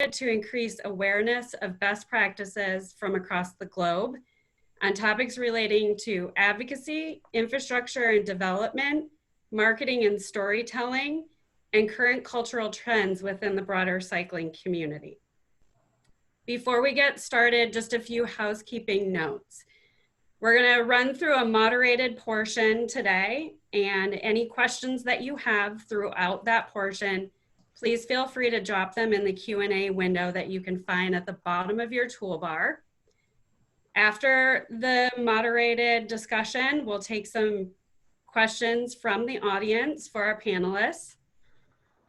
to increase awareness of best practices from across the globe on topics relating to advocacy, infrastructure and development, marketing and storytelling, and current cultural trends within the broader cycling community. Before we get started, just a few housekeeping notes. We're gonna run through a moderated portion today, and any questions that you have throughout that portion, please feel free to drop them in the Q&A window that you can find at the bottom of your toolbar. After the moderated discussion, we'll take some questions from the audience for our panelists.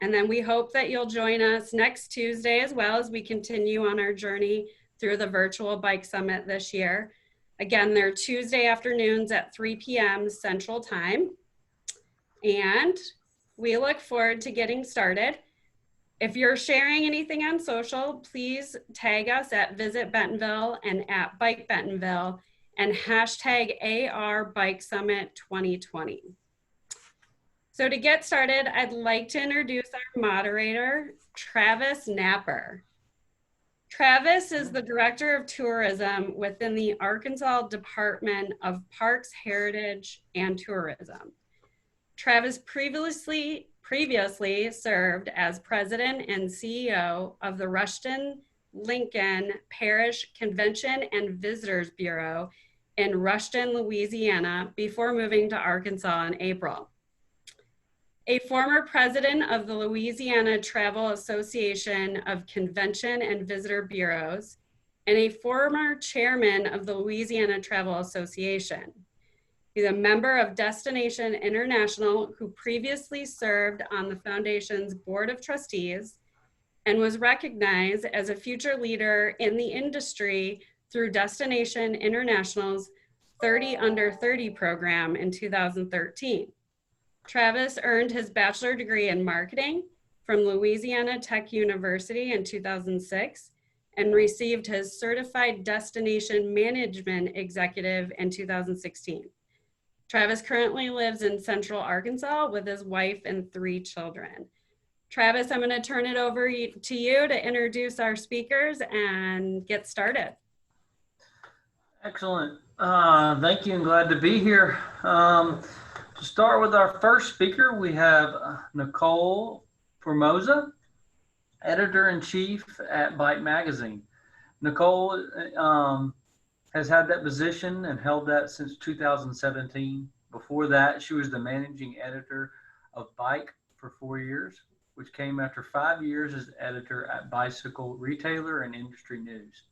And then we hope that you'll join us next Tuesday as well as we continue on our journey through the virtual bike summit this year. Again, they're Tuesday afternoons at 3 p.m. Central Time. And we look forward to getting started. If you're sharing anything on social, please tag us at Visit Bentonville and at Bike Bentonville and hashtag AR Bike Summit 2020. So to get started, I'd like to introduce our moderator, Travis Knapper. Travis is the Director of Tourism within the Arkansas Department of Parks, Heritage, and Tourism. Travis previously served as President and CEO of the Rushton-Lincoln Parish Convention and Visitors Bureau in Rushton, Louisiana, before moving to Arkansas in April. A former president of the Louisiana Travel Association of Convention and Visitor Bureaus, and a former chairman of the Louisiana Travel Association. He's a member of Destination International, who previously served on the foundation's board of trustees and was recognized as a future leader in the industry through Destination International's 30 Under 30 program in 2013. Travis earned his bachelor degree in marketing from Louisiana Tech University in 2006 and received his certified destination management executive in 2016. Travis currently lives in Central Arkansas with his wife and 3 children. Travis, I'm going to turn it over to you to introduce our speakers and get started. Excellent. Thank you and glad to be here. To start with our first speaker, we have Nicole Formosa, Editor-in-Chief at Bike Magazine. Nicole has had that position and held that since 2017. Before that, she was the managing editor of Bike for 4 years, which came after 5 years as editor at Bicycle Retailer and Industry News.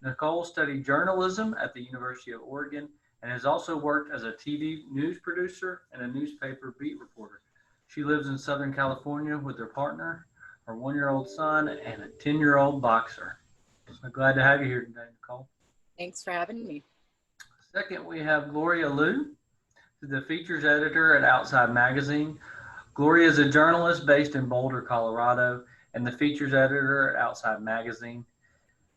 Nicole studied journalism at the University of Oregon and has also worked as a TV news producer and a newspaper beat reporter. She lives in Southern California with her partner, her 1-year-old son, and a 10-year-old boxer. So glad to have you here today, Nicole. Thanks for having me. Second, we have Gloria Liu, the features editor at Outside Magazine. Gloria is a journalist based in Boulder, Colorado, and the features editor at Outside Magazine.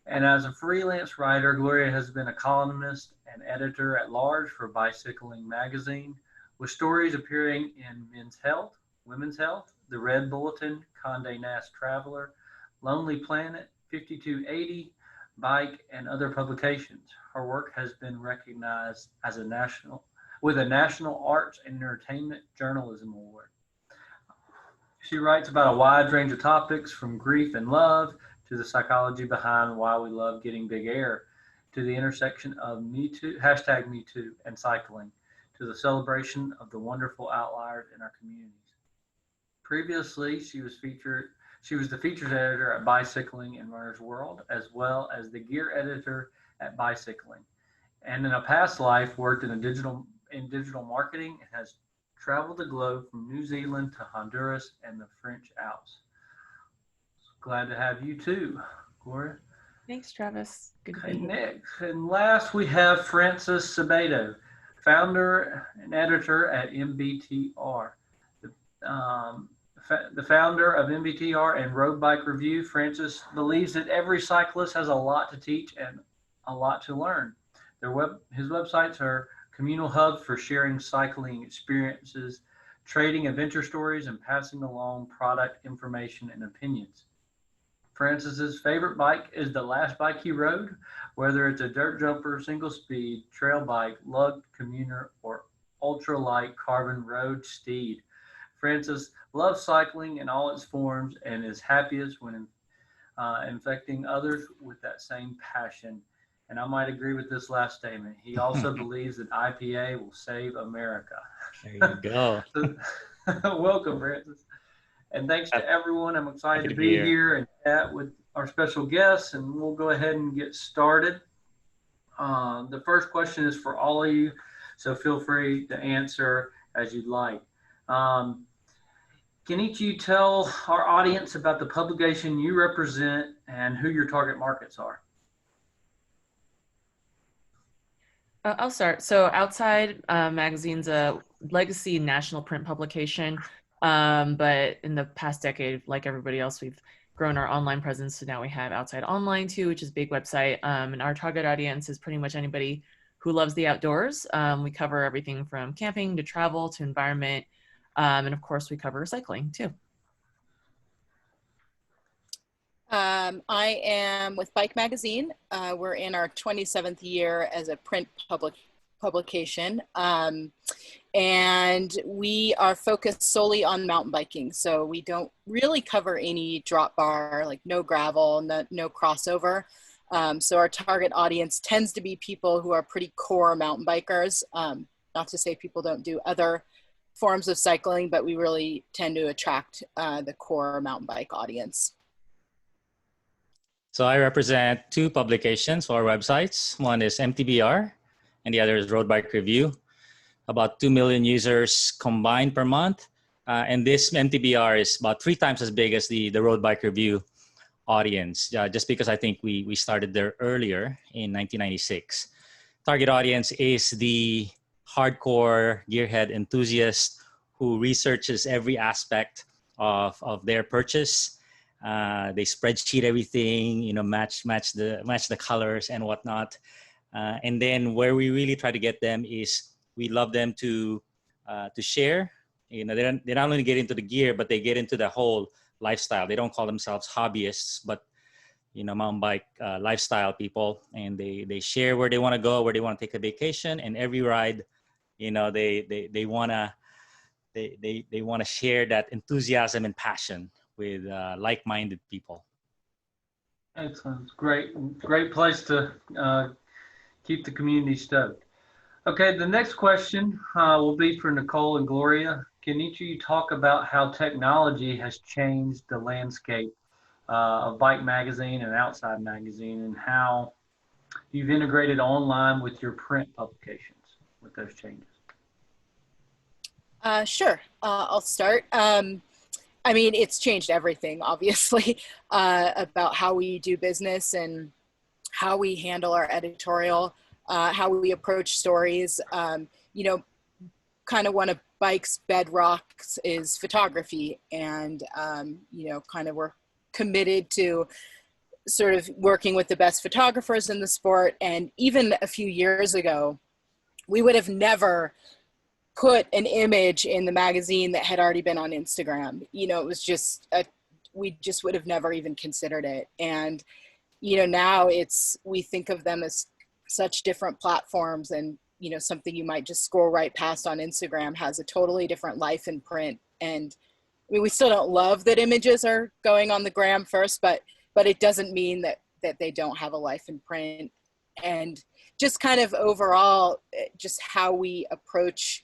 And as a freelance writer, Gloria has been a columnist and editor at large for Bicycling Magazine, with stories appearing in Men's Health, Women's Health, The Red Bulletin, Condé Nast Traveler, Lonely Planet, 5280, Bike, and other publications. Her work has been recognized as with a National Arts and Entertainment Journalism Award. She writes about a wide range of topics, from grief and love to the psychology behind why we love getting big air, to the intersection of Me Too, hashtag Me Too, and cycling, to the celebration of the wonderful outliers in our communities. Previously, she was the features editor at Bicycling and Runner's World, as well as the gear editor at Bicycling. And in a past life, worked in digital marketing and has traveled the globe from New Zealand to Honduras and the French Alps. Glad to have you too, Gloria. Thanks, Travis. Good Okay, to be here. next and last, we have Frances Cebedo, founder and editor at MBTR. The founder of MBTR and Road Bike Review, Frances believes that every cyclist has a lot to teach and a lot to learn. His websites are communal hubs for sharing cycling experiences, trading adventure stories, and passing along product information and opinions. Francis's favorite bike is the last bike he rode, whether it's a dirt jumper, single speed, trail bike, lug commuter, or ultralight carbon road steed. Francis loves cycling in all its forms and is happiest when infecting others with that same passion. And I might agree with this last statement. He also believes that IPA will save America. There you go. So, welcome, Francis. And thanks to everyone. I'm excited Happy to to be be here. here and chat with our special guests, and we'll go ahead and get started. The first question is for all of you, so feel free to answer as you'd like. Can each of you tell our audience about the publication you represent and who your target markets are? I'll start. So Outside Magazine's a legacy national print publication, but in the past decade, like everybody else, we've grown our online presence. So now we have Outside Online too, which is a big website. And our target audience is pretty much anybody who loves the outdoors. We cover everything from camping to travel to environment. And of course, we cover cycling too. I am with Bike Magazine. We're in our 27th year as a print publication. And we are focused solely on mountain biking. So we don't really cover any drop bar, like no gravel, no crossover. So our target audience tends to be people who are pretty core mountain bikers. Not to say people don't do other forms of cycling, but we really tend to attract the core mountain bike audience. So I represent two publications for our websites. One is MTBR and the other is Road Bike Review. About 2 million users combined per month. And this MTBR is about 3 times as big as the Road Bike Review audience, just because I think we started there earlier in 1996. Target audience is the hardcore gearhead enthusiast who researches every aspect of their purchase. They spreadsheet everything, match the colors and whatnot. And then where we really try to get them is we love them to share. They not only get into the gear, but they get into the whole lifestyle. They don't call themselves hobbyists, but mountain bike lifestyle people, and they share where they want to go, where they want to take a vacation, and every ride, they want to share that enthusiasm and passion with like-minded people. Excellent. Great place to keep the community stoked. Okay, the next question will be for Nicole and Gloria. Can each of you talk about how technology has changed the landscape of Bike Magazine and Outside Magazine, and how you've integrated online with your print publications with those changes? Sure, I'll start. I mean, it's changed everything, obviously, about how we do business and how we handle our editorial, how we approach stories. Kind of one of Bike's bedrocks is photography, and kind of we're committed to sort of working with the best photographers in the sport. And even a few years ago, we would have never put an image in the magazine that had already been on Instagram. It was just we just would have never even considered it. And now we think of them as such different platforms, and something you might just scroll right past on Instagram has a totally different life in print. And I mean, we still don't love that images are going on the gram first, but it doesn't mean that they don't have a life in print. And just kind of overall, just how we approach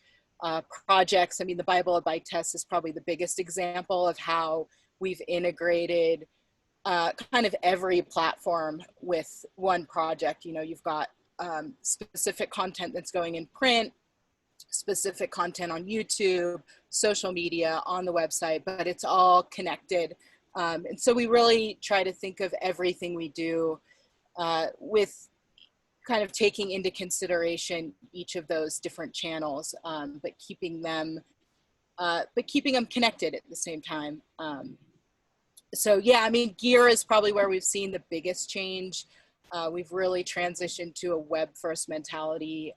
projects. I mean, the Bible of Bike Test is probably the biggest example of how we've integrated kind of every platform with one project. You've got specific content that's going in print, specific content on YouTube, social media, on the website, but it's all connected. And so we really try to think of everything we do with kind of taking into consideration each of those different channels, but keeping them connected at the same time. So yeah, I mean, gear is probably where we've seen the biggest change. We've really transitioned to a web-first mentality.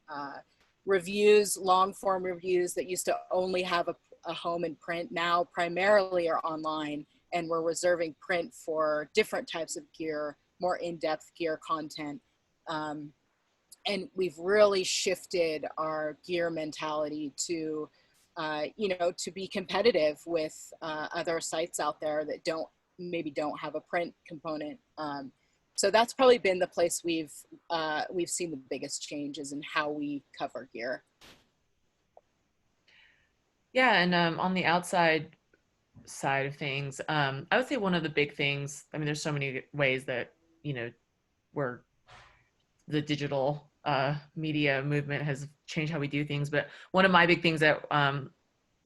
Reviews, long-form reviews that used to only have a home in print now primarily are online, and we're reserving print for different types of gear, more in-depth gear content. And we've really shifted our gear mentality to, to be competitive with other sites out there that maybe don't have a print component. So that's probably been the place we've seen the biggest changes in how we cover gear. Yeah, and on the outside side of things, I would say one of the big things, I mean, there's so many ways that, we're the digital media movement has changed how we do things. But one of my big things that I'm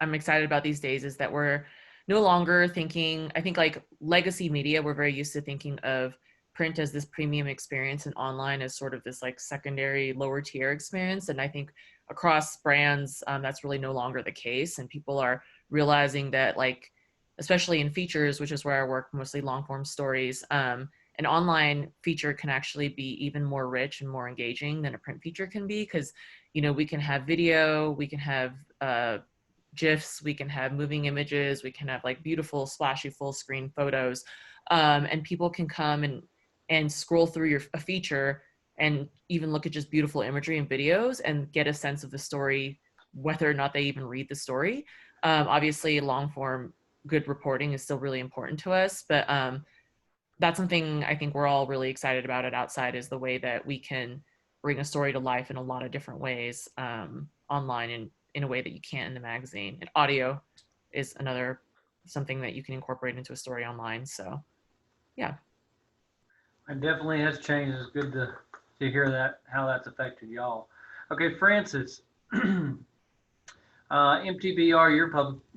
excited about these days is that we're no longer thinking, I think like legacy media, we're very used to thinking of print as this premium experience and online as sort of this like secondary lower tier experience. And I think across brands, that's really no longer the case. And people are realizing that, like, especially in features, which is where I work, mostly long form stories, an online feature can actually be even more rich and more engaging than a print feature can be, because we can have video, we can have GIFs, we can have moving images, we can have like beautiful splashy full screen photos, and people can come and scroll through a feature and even look at just beautiful imagery and videos and get a sense of the story, whether or not they even read the story. Obviously, long form good reporting is still really important to us, but that's something I think we're all really excited about at Outside, is the way that we can bring a story to life in a lot of different ways online and in a way that you can't in the magazine. And audio is another something that you can incorporate into a story online. So yeah. It definitely has changed. It's good to hear that, how that's affected y'all. Okay, Francis, MTBR,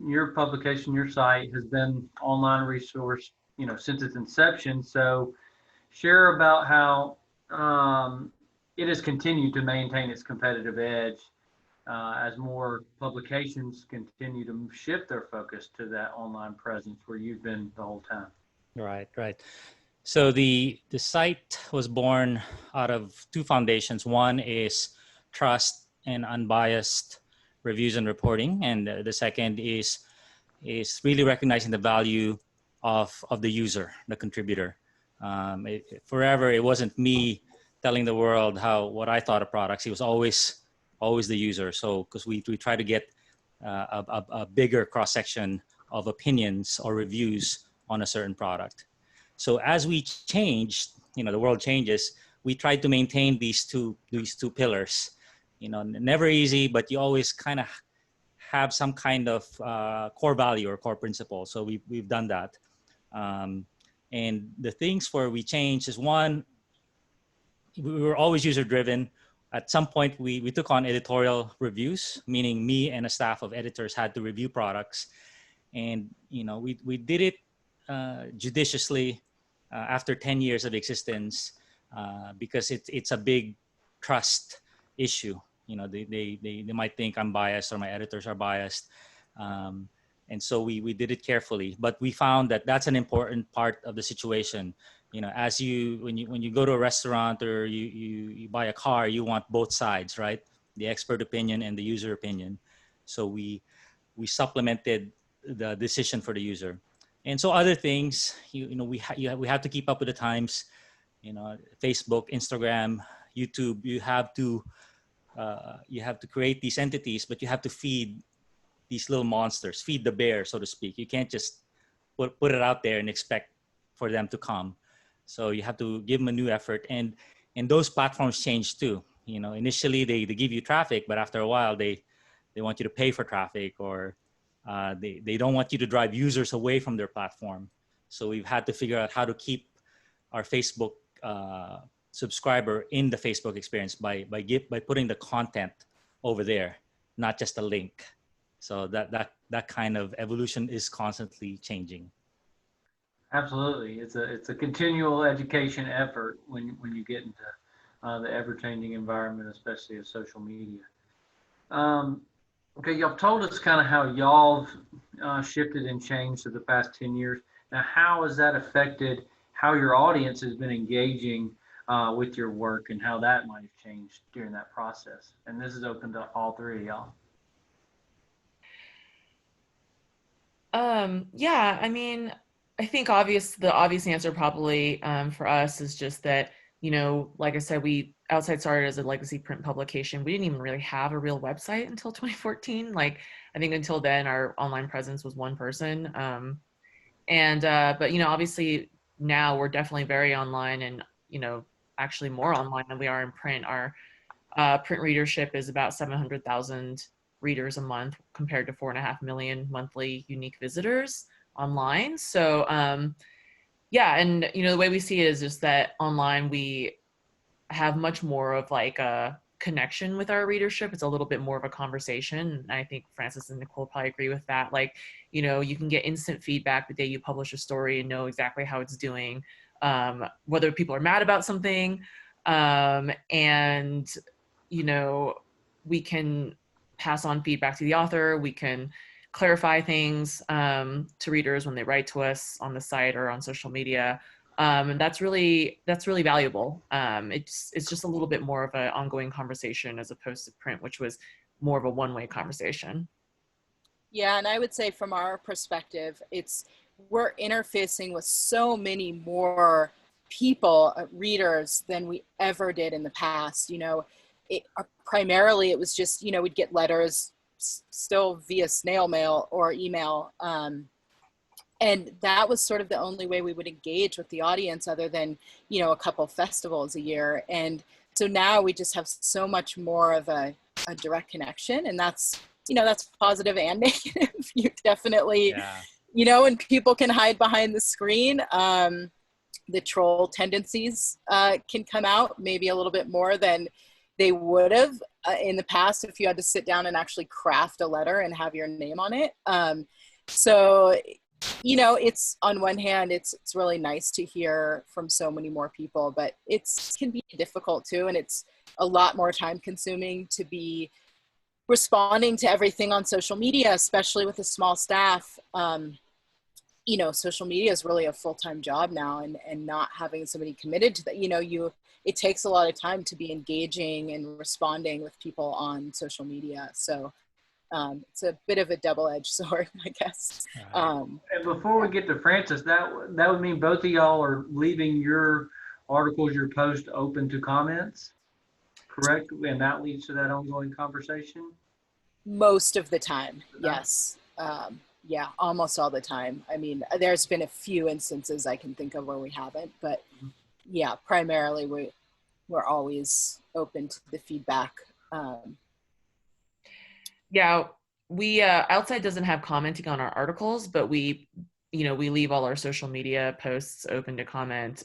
your publication, your site has been online resource, since its inception. So share about how it has continued to maintain its competitive edge as more publications continue to shift their focus to that online presence where you've been the whole time. Right. So the site was born out of two foundations. One is trust and unbiased reviews and reporting, and the second is really recognizing the value of the user, the contributor. Forever, it wasn't me telling the world what I thought of products. It was always the user. So because we try to get a bigger cross section of opinions or reviews on a certain product. So as we changed, the world changes. We tried to maintain these two pillars. Never easy, but you always kind of have some kind of core value or core principle. So we've done that. And the things where we changed is, one, we were always user driven. At some point, we took on editorial reviews, meaning me and a staff of editors had to review products. And, we did it judiciously after 10 years of existence because it's a big trust issue. They might think I'm biased or my editors are biased. And so we did it carefully, but we found that that's an important part of the situation. As when you go to a restaurant or you buy a car, you want both sides, right? The expert opinion and the user opinion. So we supplemented the decision for the user. And so other things, we have to keep up with the times. Facebook, Instagram, YouTube. You have to create these entities, but you have to feed these little monsters, feed the bear, so to speak. You can't just put it out there and expect for them to come. So you have to give them a new effort, and those platforms change too. Initially they give you traffic, but after a while they want you to pay for traffic, or they don't want you to drive users away from their platform. So we've had to figure out how to keep our Facebook subscriber in the Facebook experience by putting the content over there, not just a link. So that kind of evolution is constantly changing. Absolutely, it's a continual education effort when you get into the ever-changing environment, especially of social media. Okay, y'all told us kind of how y'all shifted and changed in the past 10 years. Now, how has that affected how your audience has been engaging with your work, and how that might have changed during that process? And this is open to all three of y'all. Yeah, I mean, I think the obvious answer probably for us is just that, like I said, Outside started as a legacy print publication. We didn't even really have a real website until 2014. Like, I think until then, our online presence was one person. But obviously now we're definitely very online, and actually more online than we are in print. Our print readership is about 700,000 readers a month compared to 4.5 million monthly unique visitors online. So yeah, and the way we see it is just that online we have much more of like a connection with our readership. It's a little bit more of a conversation. And I think Francis and Nicole probably agree with that. Like, you can get instant feedback the day you publish a story and know exactly how it's doing, whether people are mad about something. And, we can pass on feedback to the author. We can clarify things to readers when they write to us on the site or on social media. And that's really valuable. It's just a little bit more of an ongoing conversation as opposed to print, which was more of a one-way conversation. Yeah, and I would say from our perspective, we're interfacing with so many more people, readers, than we ever did in the past. Primarily it was just, we'd get letters still via snail mail or email. And that was sort of the only way we would engage with the audience, other than, a couple festivals a year. And so now we just have so much more of a direct connection, and that's positive and negative. You definitely, and people can hide behind the screen. The troll tendencies can come out maybe a little bit more than they would have in the past if you had to sit down and actually craft a letter and have your name on it. So it's, on one hand, it's really nice to hear from so many more people, but it can be difficult too. And it's a lot more time consuming to be responding to everything on social media, especially with a small staff. Social media is really a full-time job now, and not having somebody committed to that, it takes a lot of time to be engaging and responding with people on social media. So it's a bit of a double-edged sword, I guess. And before we get to Francis, that would mean both of y'all are leaving your articles, your post, open to comments, correct? And that leads to that ongoing conversation? Most of the time, yes. Yeah, almost all the time. I mean, there's been a few instances I can think of where we haven't, but yeah, primarily we're always open to the feedback. Yeah, we Outside doesn't have commenting on our articles, but we leave all our social media posts open to comment.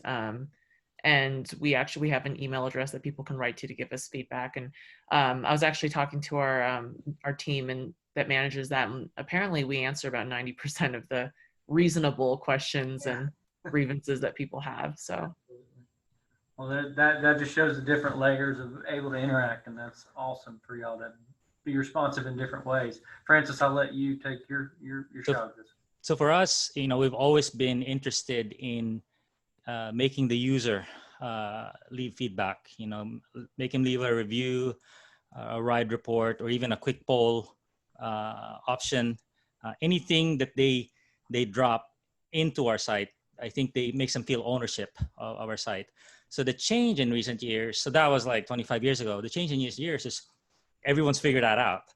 And we have an email address that people can write to give us feedback. And I was actually talking to our team and that manages that, and apparently we answer about 90% of the reasonable questions and grievances that people have. So, well, that just shows the different layers of able to interact, and that's awesome for y'all to be responsive in different ways. Francis, I'll let you take your shot at this. So for us, we've always been interested in making the user leave feedback, make him leave a review, a ride report, or even a quick poll option. Anything that they drop into our site, I think makes them feel ownership of our site. So the change in recent years, so that was like 25 years ago, the change in years is everyone's figured that out.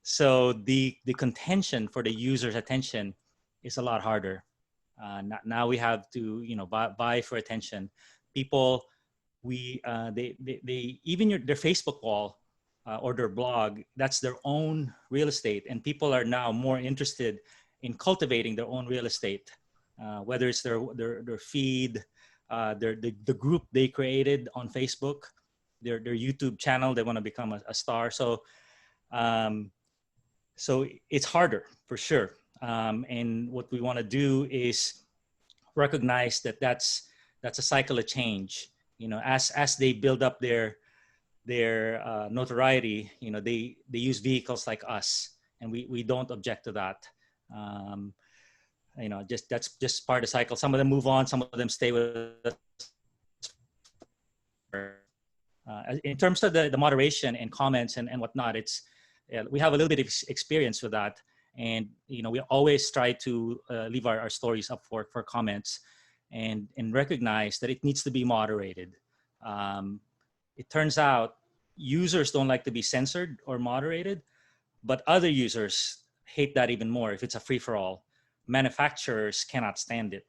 So the contention for the user's attention is a lot harder. Now we have to, buy for attention. People, they even their Facebook wall or their blog, that's their own real estate, and people are now more interested in cultivating their own real estate, whether it's their feed, the group they created on Facebook, their YouTube channel, they want to become a star. So it's harder for sure. And what we want to do is recognize that that's a cycle of change. As they build up their notoriety, they use vehicles like us, and we don't object to that. That's just part of the cycle. Some of them move on, some of them stay with us. In terms of the moderation and comments and whatnot, we have a little bit of experience with that. And we always try to leave our stories up for comments, and recognize that it needs to be moderated. It turns out users don't like to be censored or moderated, but other users hate that even more if it's a free-for-all. Manufacturers cannot stand it.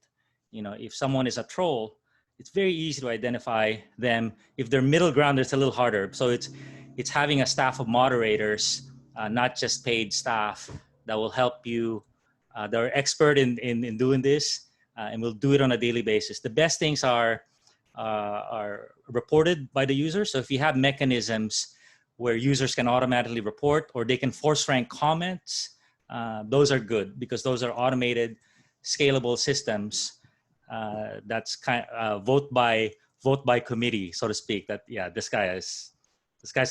If someone is a troll, it's very easy to identify them. If they're middle ground, it's a little harder. So it's having a staff of moderators, not just paid staff, that will help you. They're expert in doing this, and will do it on a daily basis. The best things are reported by the user. So if you have mechanisms where users can automatically report, or they can force rank comments, those are good, because those are automated, scalable systems. That's kind of vote by committee, so to speak. That this guy's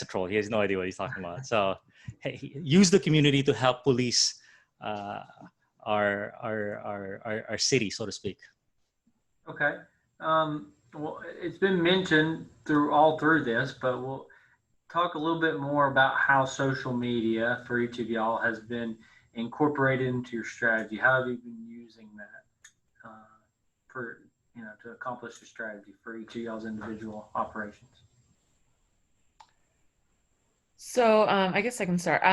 a troll. He has no idea what he's talking about. So hey, use the community to help police our city, so to speak. Okay. Well, it's been mentioned through this, but we'll talk a little bit more about how social media for each of y'all has been incorporated into your strategy. How have you been using that to accomplish your strategy for each of y'all's individual operations? So I guess I can start.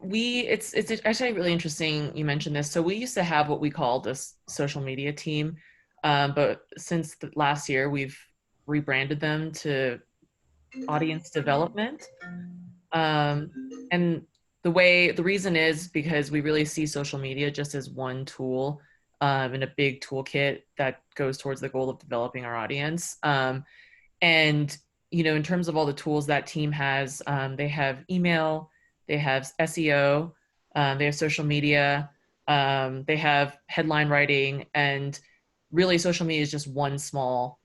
It's actually really interesting you mentioned this. So we used to have what we called a social media team, but since last year we've rebranded them to audience development. And the reason is because we really see social media just as one tool in a big toolkit that goes towards the goal of developing our audience. And in terms of all the tools that team has, they have email, they have SEO, they have social media, they have headline writing, and really social media is just one small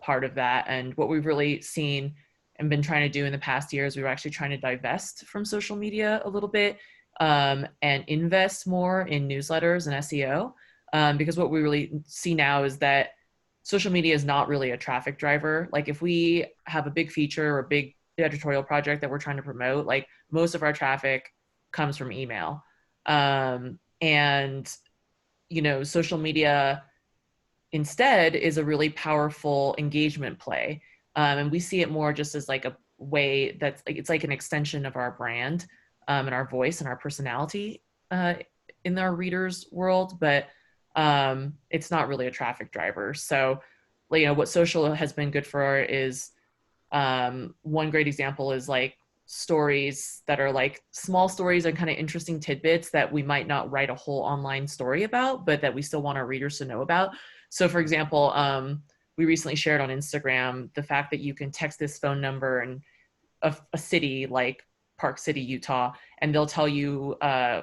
part of that. And what we've really seen and been trying to do in the past years, we were actually trying to divest from social media a little bit and invest more in newsletters and SEO, because what we really see now is that social media is not really a traffic driver. Like if we have a big feature or a big editorial project that we're trying to promote, like most of our traffic comes from email. And social media instead is a really powerful engagement play. And we see it more just as like a way that's like, it's like an extension of our brand and our voice and our personality in our readers' world, but it's not really a traffic driver. So, what social has been good for is one great example is like stories that are like small stories and kind of interesting tidbits that we might not write a whole online story about, but that we still want our readers to know about. So for example, we recently shared on Instagram the fact that you can text this phone number and a city like Park City, Utah, and they'll tell you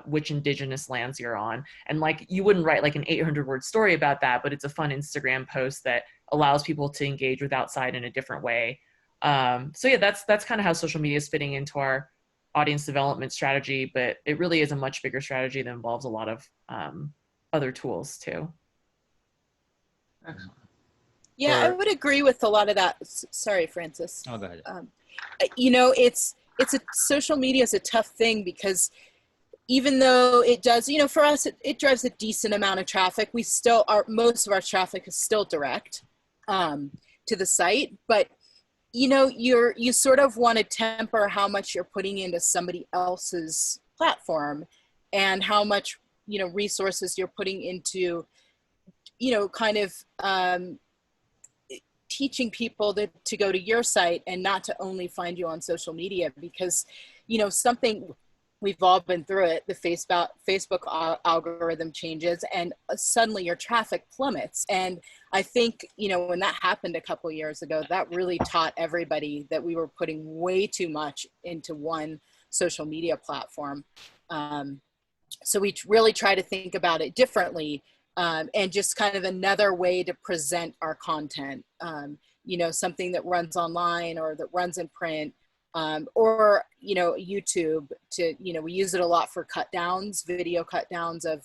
which indigenous lands you're on. And like, you wouldn't write like an 800-word story about that, but it's a fun Instagram post that allows people to engage with outside in a different way. So yeah, that's kind of how social media is fitting into our audience development strategy, but it really is a much bigger strategy that involves a lot of other tools too. Excellent. Yeah, I would agree with a lot of that. Sorry, Francis. Oh, go ahead. It's a social media is a tough thing because even though it does, for us, it drives a decent amount of traffic. We still most of our traffic is still direct to the site, but you sort of want to temper how much you're putting into somebody else's platform and how much, resources you're putting into, kind of teaching people to go to your site and not to only find you on social media, because, something we've all been through it, the Facebook algorithm changes and suddenly your traffic plummets. And I think, when that happened a couple years ago, that really taught everybody that we were putting way too much into one social media platform. So we really try to think about it differently. And just kind of another way to present our content, something that runs online or that runs in print, or, YouTube we use it a lot for video cut downs of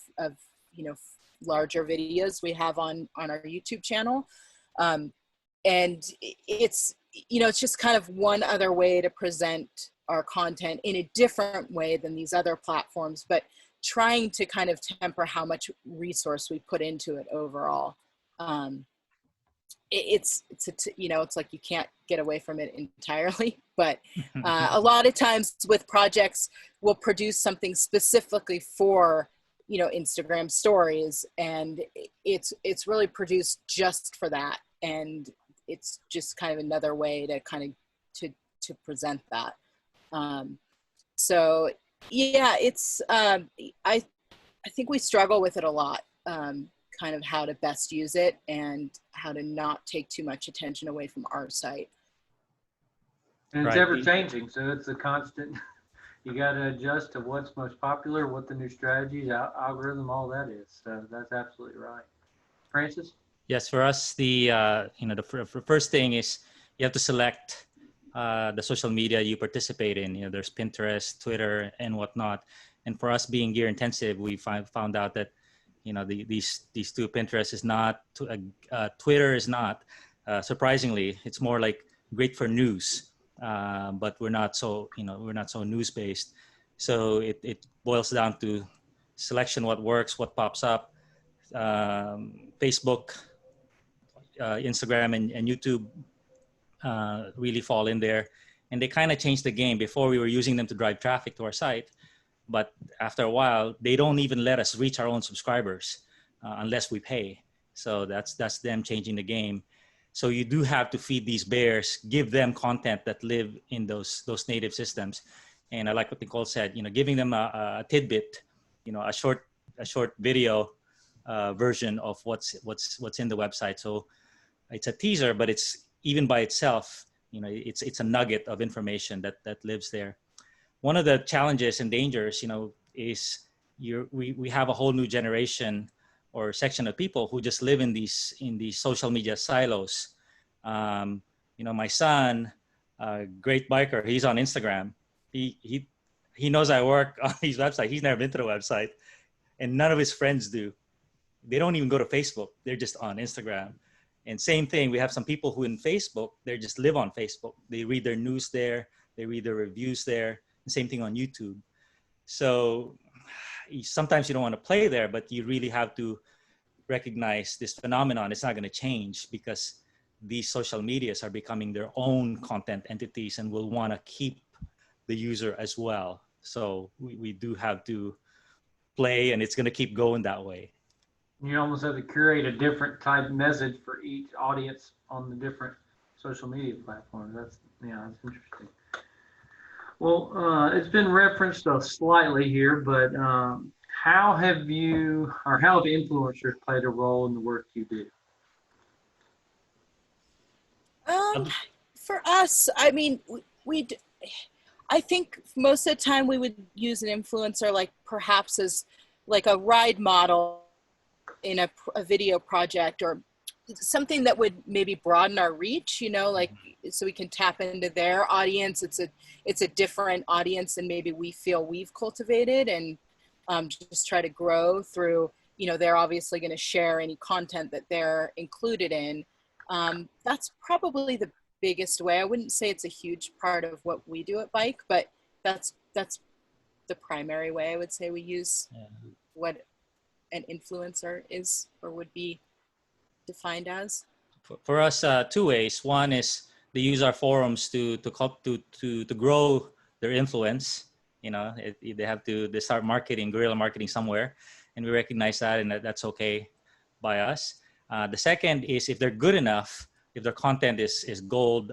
larger videos we have on our YouTube channel. And it's just kind of one other way to present our content in a different way than these other platforms, but trying to kind of temper how much resource we put into it overall. It's like you can't get away from it entirely, but a lot of times with projects, we'll produce something specifically for, Instagram stories, and it's really produced just for that, and it's just kind of another way to kind of to present that. So yeah, it's I think we struggle with it a lot. Kind of how to best use it and how to not take too much attention away from our site. And it's Right. ever changing, so it's a constant. You got to adjust to what's most popular, what the new strategies, algorithm, all that is. So that's absolutely right. Francis? Yes, for us, the first thing is you have to select the social media you participate in. There's Pinterest, Twitter, and whatnot. And for us, being gear intensive, we found out that these two, Pinterest is not, Twitter is not. Surprisingly, it's more like great for news, but we're not so news based. So it boils down to selection, what works, what pops up. Facebook, Instagram, and YouTube really fall in there, and they kind of changed the game. Before, we were using them to drive traffic to our site, but after a while, they don't even let us reach our own subscribers unless we pay. So that's them changing the game. So you do have to feed these bears, give them content that live in those native systems. And I like what Nicole said. Giving them a tidbit, a short video version of what's in the website. So it's a teaser, but it's even by itself, it's a nugget of information that lives there. One of the challenges and dangers, is we have a whole new generation or section of people who just live in these social media silos. My son, great biker, he's on Instagram. He knows I work on his website. He's never been to the website, and none of his friends do. They don't even go to Facebook. They're just on Instagram. And same thing, we have some people who in Facebook, they just live on Facebook. They read their news there. They read their reviews there. And same thing on YouTube. So sometimes you don't want to play there, but you really have to recognize this phenomenon. It's not going to change because these social medias are becoming their own content entities and will want to keep the user as well. So we do have to play, and it's going to keep going that way. You almost have to curate a different type message for each audience on the different social media platforms. That's interesting. Well, it's been referenced slightly here, but how have influencers played a role in the work you do? For us, I mean, I think most of the time we would use an influencer like perhaps as like a ride model in a video project, or something that would maybe broaden our reach, like so we can tap into their audience. It's a different audience than maybe we feel we've cultivated, and just try to grow through, they're obviously going to share any content that they're included in. That's probably the biggest way. I wouldn't say it's a huge part of what we do at Bike, but that's the primary way I would say we use what an influencer is or would be defined as. For us, two ways. One is they use our forums to grow their influence. They start marketing, guerrilla marketing somewhere, and we recognize that, and that's okay by us. The second is if they're good enough, if their content is gold,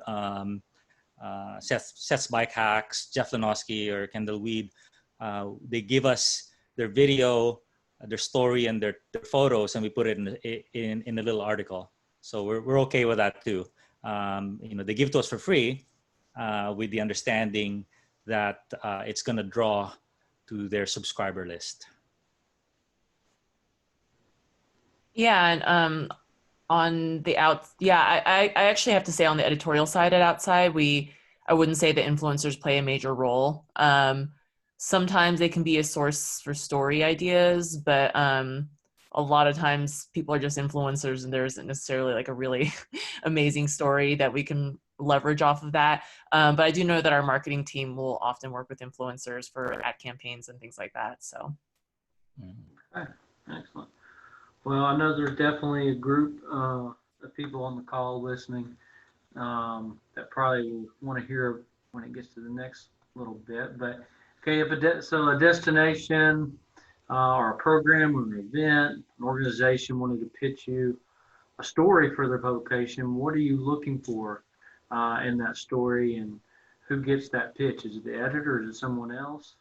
Seth's Bike Hacks, Jeff Lenoski, or Kendall Weed, they give us their video, their story, and their photos, and we put it in a little article. So we're okay with that too. They give it to us for free, with the understanding that it's going to draw to their subscriber list. Yeah, and on the I actually have to say on the editorial side at Outside, I wouldn't say the influencers play a major role. Sometimes they can be a source for story ideas, but a lot of times people are just influencers and there isn't necessarily like a really amazing story that we can leverage off of that. But I do know that our marketing team will often work with influencers for ad campaigns and things like that. So Okay, excellent. Well, I know there's definitely a group of people on the call listening that probably will want to hear when it gets to the next little bit. But okay, if a destination or a program or an event, an organization wanted to pitch you a story for their publication, what are you looking for in that story, and who gets that pitch? Is it the editor? Is it someone else?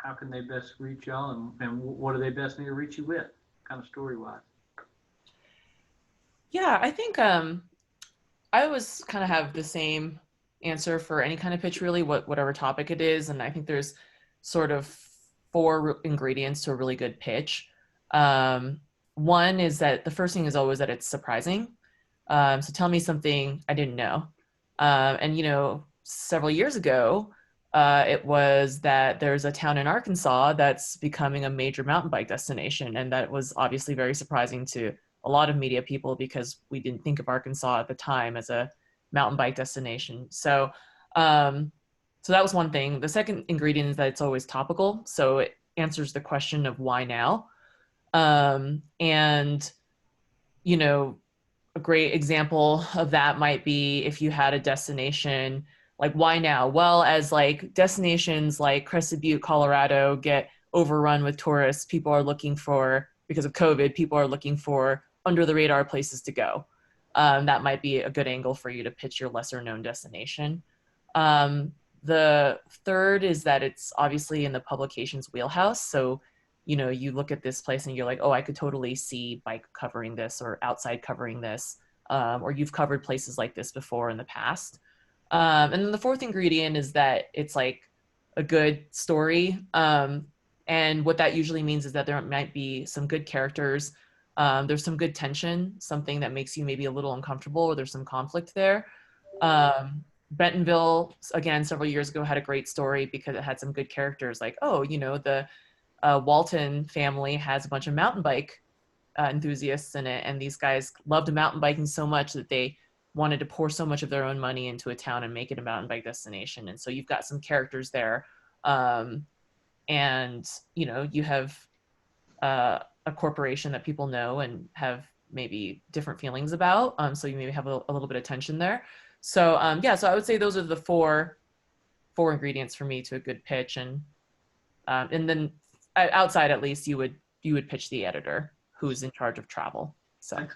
How can they best reach y'all, and what do they best need to reach you with, kind of story-wise? Yeah, I think I always kind of have the same answer for any kind of pitch, really, whatever topic it is. And I think there's sort of four ingredients to a really good pitch. One is that the first thing is always that it's surprising. So tell me something I didn't know. And, you know, several years ago, it was that there's a town in Arkansas that's becoming a major mountain bike destination. And that was obviously very surprising to a lot of media people because we didn't think of Arkansas at the time as a mountain bike destination. So that was one thing. The second ingredient is that it's always topical. So it answers the question of why now. And, you know, a great example of that might be if you had a destination like, why now? Well, as like destinations like Crested Butte, Colorado get overrun with tourists, people are looking for, because of COVID, people are looking for under the radar places to go. That might be a good angle for you to pitch your lesser known destination. The third is that it's obviously in the publication's wheelhouse. So, you know, you look at this place and you're like, oh, I could totally see bike covering this or outside covering this, or you've covered places like this before in the past. And then the fourth ingredient is that it's like a good story. And what that usually means is that there might be some good characters. There's some good tension, something that makes you maybe a little uncomfortable, or there's some conflict there. Bentonville, again, several years ago had a great story because it had some good characters like, oh, you know, the Walton family has a bunch of mountain bike enthusiasts in it. And these guys loved mountain biking so much that they wanted to pour so much of their own money into a town and make it a mountain bike destination. And so you've got some characters there. And, you know, you have a corporation that people know and have maybe different feelings about. So you maybe have a little bit of tension there. So yeah, so I would say those are the four ingredients for me to a good pitch. And then outside, at least, you would pitch the editor who's in charge of travel. So. All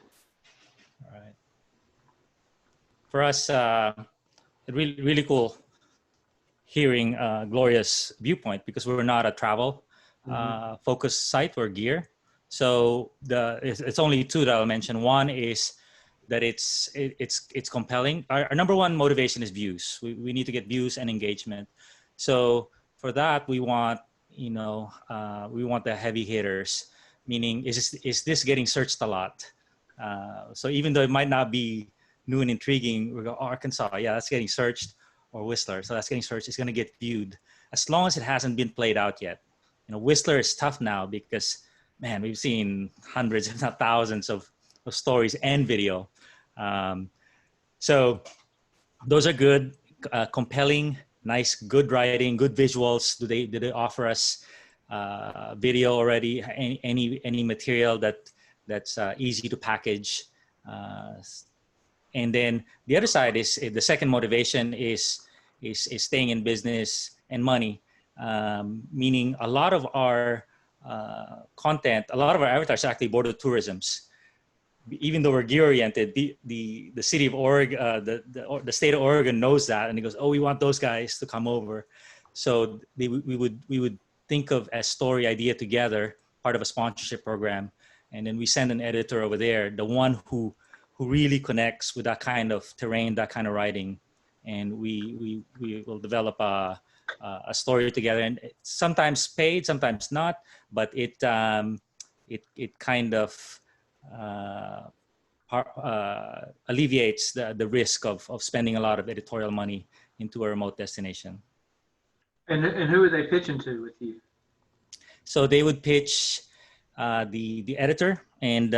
right. For us, really cool hearing Gloria's viewpoint, because we're not a travel focused site or gear. So it's only two that I'll mention. One is that it's compelling. Our number one motivation is views. We need to get views and engagement. So for that, we want, you know, we want the heavy hitters, meaning is this getting searched a lot? So even though it might not be new and intriguing, we go, oh, Arkansas, yeah, that's getting searched, or Whistler, so that's getting searched, it's going to get viewed, as long as it hasn't been played out yet. You know, Whistler is tough now because, man, we've seen hundreds, if not thousands of stories and video. So those are good, compelling, nice, good writing, good visuals. Do they offer us video already? Any material that's easy to package? And then the other side is the second motivation is staying in business and money, meaning a lot of our content, a lot of our avatars are actually border tourisms. Even though we're gear oriented, the city of Oregon, the state of Oregon knows that, and it goes, oh, we want those guys to come over. So we would think of a story idea together, part of a sponsorship program, and then we send an editor over there, the one who really connects with that kind of terrain, that kind of writing, and we will develop a story together. And it's sometimes paid, sometimes not, but it kind of alleviates the risk of spending a lot of editorial money into a remote destination. And who are they pitching to with you? So they would pitch the editor, and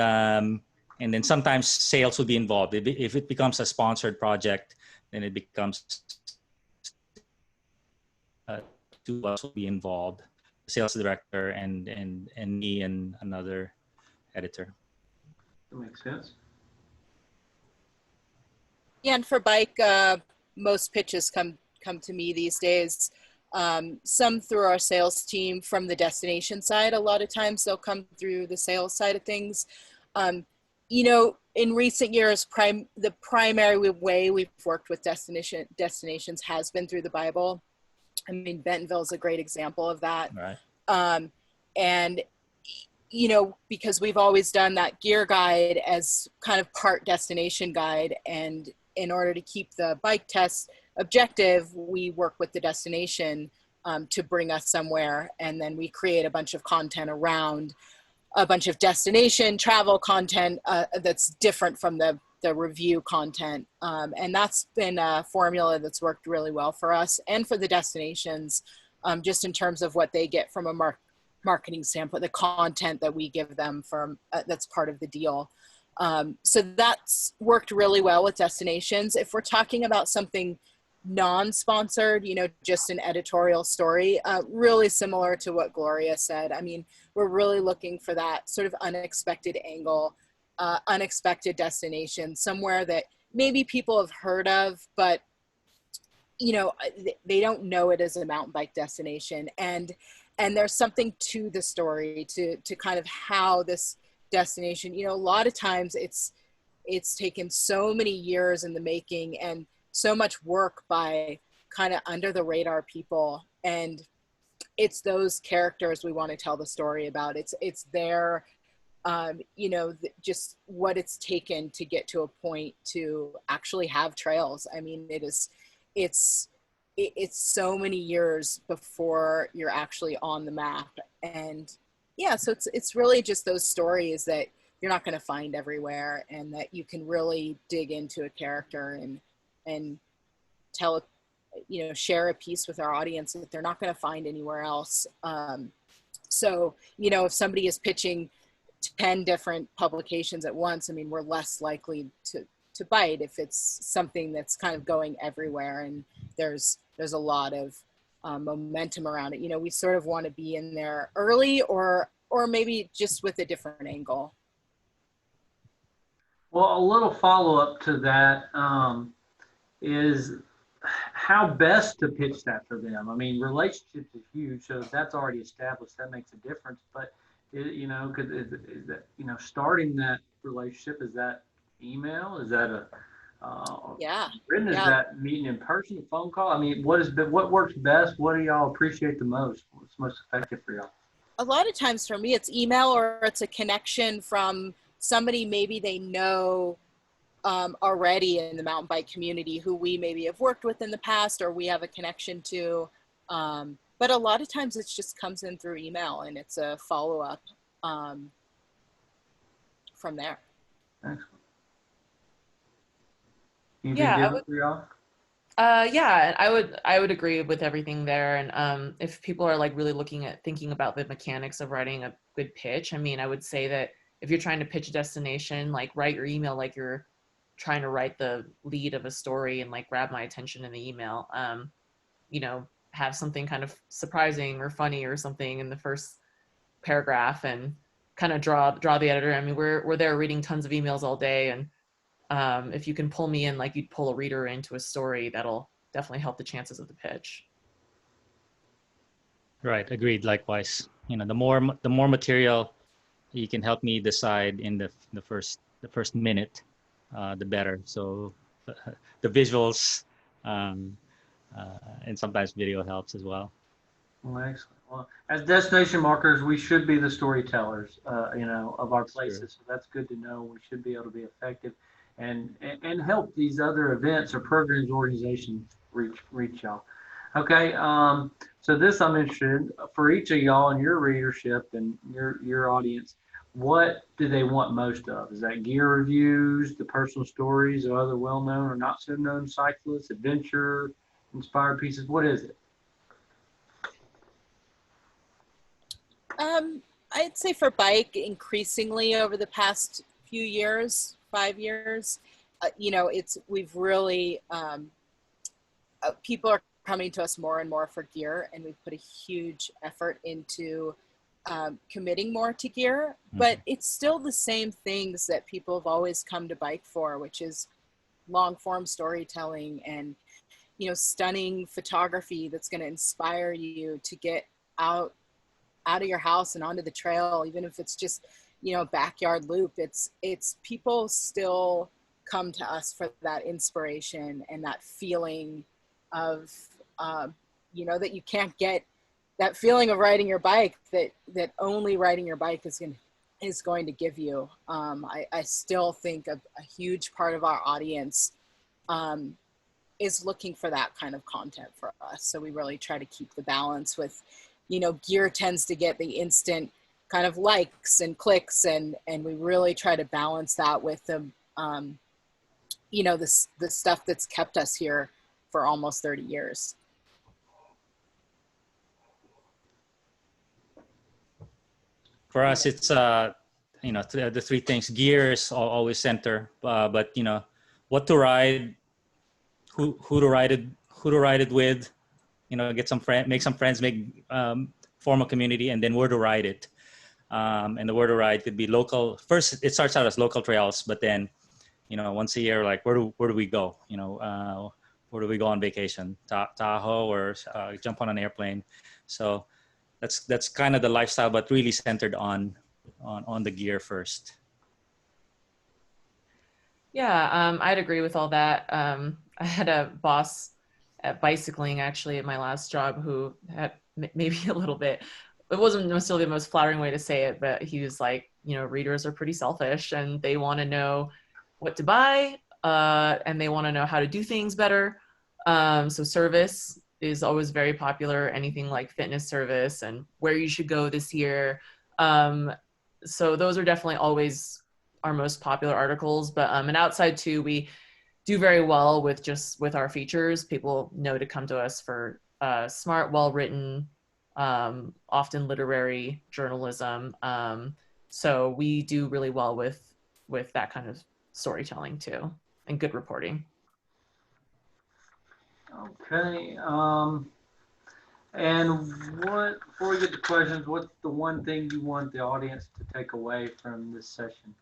then sometimes sales will be involved. If it becomes a sponsored project, then it becomes to us will be involved. sales director, and me and another editor. That makes sense. Yeah, and for bike, most pitches come to me these days. Some through our sales team from the destination side. A lot of times they'll come through the sales side of things. You know, in recent years, the primary way we've worked with destinations has been through the Bible. I mean, Bentonville is a great example of that. Right. And, you know, because we've always done that gear guide as kind of part destination guide. And in order to keep the bike test objective, we work with the destination to bring us somewhere. And then we create a bunch of content around a bunch of destination travel content that's different from the review content. And that's been a formula that's worked really well for us and for the destinations, just in terms of what they get from a marketing standpoint, the content that we give them from that's part of the deal. So that's worked really well with destinations. If we're talking about something non-sponsored, you know, just an editorial story, really similar to what Gloria said. I mean, we're really looking for that sort of unexpected angle, unexpected destination, somewhere that maybe people have heard of, but, you know, they don't know it as a mountain bike destination. And there's something to the story, to kind of how this destination, you know, a lot of times it's taken so many years in the making and so much work by kind of under the radar people. And it's those characters we want to tell the story about. It's their, you know, just what it's taken to get to a point to actually have trails. I mean, it's so many years before you're actually on the map. And yeah, so it's really just those stories that you're not going to find everywhere, and that you can really dig into a character and tell, you know, share a piece with our audience that they're not going to find anywhere else. So, you know, if somebody is pitching 10 different publications at once, I mean, we're less likely to bite if it's something that's kind of going everywhere and there's a lot of momentum around it. You know, we sort of want to be in there early or maybe just with a different angle. Well, a little follow-up to that is how best to pitch that for them. I mean, relationships is huge, so if that's already established, that makes a difference. But you know, is that, you know, starting that relationship, is that email? Is that a written? Is that meeting in person, a phone call? I mean, what works best? What do y'all appreciate the most? What's most effective for y'all? A lot of times for me, it's email, or it's a connection from somebody maybe they know already in the mountain bike community who we maybe have worked with in the past or we have a connection to. But a lot of times it just comes in through email and it's a follow-up from there. Excellent. Yeah, I would agree with everything there. And if people are like really thinking about the mechanics of writing a good pitch, I mean, I would say that if you're trying to pitch a destination, like write your email like you're trying to write the lead of a story and like grab my attention in the email. You know, have something kind of surprising or funny or something in the first paragraph and kind of draw the editor. I mean, we're there reading tons of emails all day, and if you can pull me in like you'd pull a reader into a story, that'll definitely help the chances of the pitch. Right, agreed. Likewise, you know, the more material you can help me decide in the first minute, the better. So the visuals and sometimes video helps as well. Well, excellent. Well, as destination marketers, we should be the storytellers, you know, of our places. So that's good to know. We should be able to be effective and help these other events or programs, organizations reach y'all. Okay. So this I'm interested in, for each of y'all and your readership and your audience. What do they want most of? Is that gear reviews, the personal stories of other well-known or not so known cyclists, adventure inspired pieces? What is it? I'd say for bike, increasingly over the past few years, 5 years, you know, we've really, people are coming to us more and more for gear, and we've put a huge effort into committing more to gear, but it's still the same things that people have always come to bike for, which is long form storytelling and, you know, stunning photography that's going to inspire you to get out of your house and onto the trail, even if it's just, you know, backyard loop. It's people still come to us for that inspiration and that feeling of, you know, that you can't get, that feeling of riding your bike that only riding your bike is going to give you. I still think a huge part of our audience is looking for that kind of content for us. So we really try to keep the balance with, you know, gear tends to get the instant kind of likes and clicks, and we really try to balance that with the, you know, the stuff that's kept us here for almost 30 years. For us, it's you know, the three things. Gear is always center, but you know, what to ride, who to ride it with, you know, get some make some friends, form a community, and then where to ride it. And the where to ride could be local. First, it starts out as local trails, but then, you know, once a year, like where do we go? You know, where do we go on vacation? Tahoe, or jump on an airplane. So that's kind of the lifestyle, but really centered on the gear first. Yeah, I'd agree with all that. I had a boss at bicycling, actually, at my last job, who had maybe a little bit, it wasn't necessarily the most flattering way to say it, but he was like, you know, readers are pretty selfish and they want to know what to buy, and they want to know how to do things better. So service is always very popular, anything like fitness service and where you should go this year. So those are definitely always our most popular articles. But and outside too, we do very well with our features. People know to come to us for smart, well-written, often literary journalism. So we do really well with that kind of storytelling too, and good reporting. Okay. And before we get to questions, what's the one thing you want the audience to take away from this session?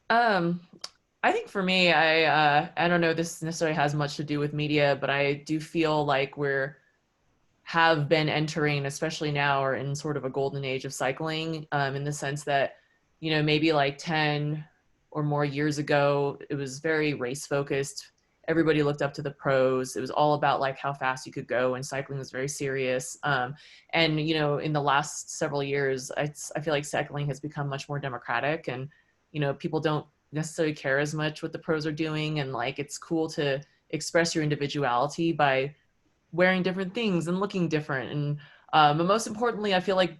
I think for me, I don't know if this necessarily has much to do with media, but I do feel like have been entering, especially now, or in sort of a golden age of cycling, in the sense that, you know, maybe like 10 or more years ago, it was very race focused. Everybody looked up to the pros. It was all about like how fast you could go, and cycling was very serious. And, you know, in the last several years, I feel like cycling has become much more democratic, and, you know, people don't necessarily care as much what the pros are doing. And like, it's cool to express your individuality by wearing different things and looking different. And but most importantly, I feel like